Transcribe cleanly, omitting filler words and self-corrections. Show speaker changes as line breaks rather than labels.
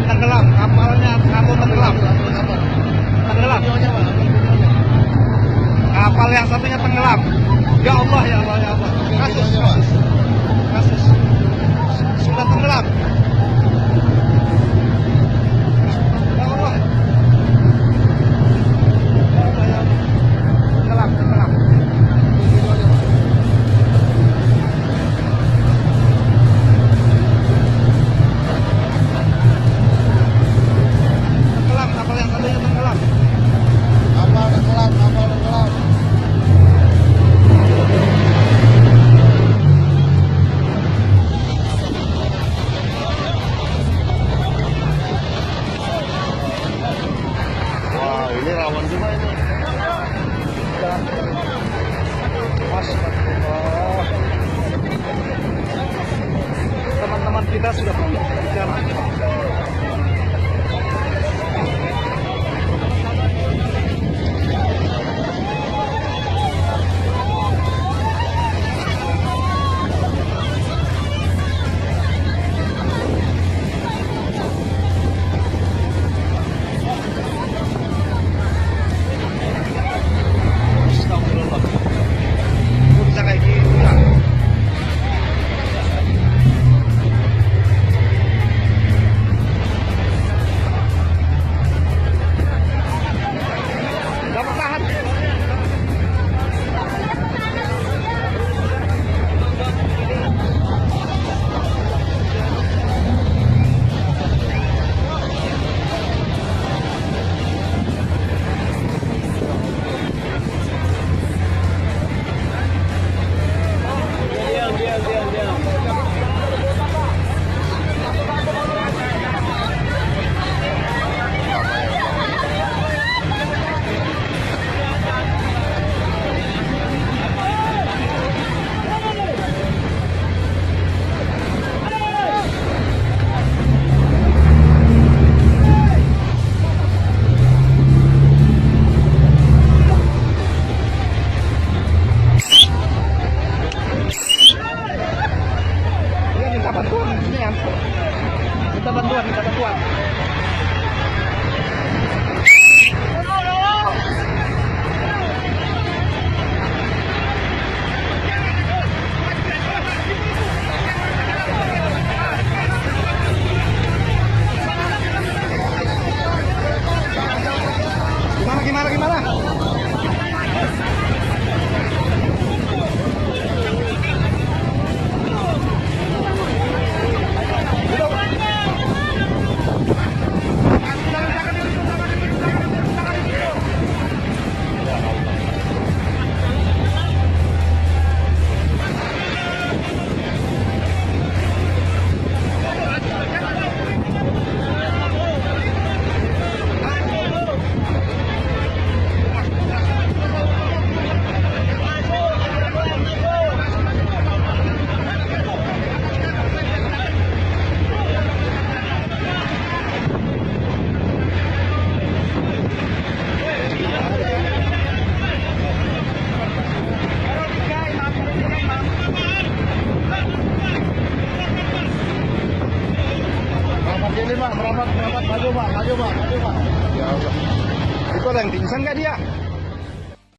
tenggelam, kapalnya satu tenggelam. Tenggelam. Kapal yang satunya tenggelam. Ya Allah, ya Allah, ya Allah. Kasus. Sudah tenggelam. Ya Allah. Tenggelam. Kapal yang satunya tenggelam.
Kapal tenggelam. Wah, ini rawan juga ini.
Astagfirullah. Teman-teman kita sudah berbicara. Minta bantuan. Gimana? Merapat, maju pak. Ya Allah. Itu ada yang pingsan nggak dia?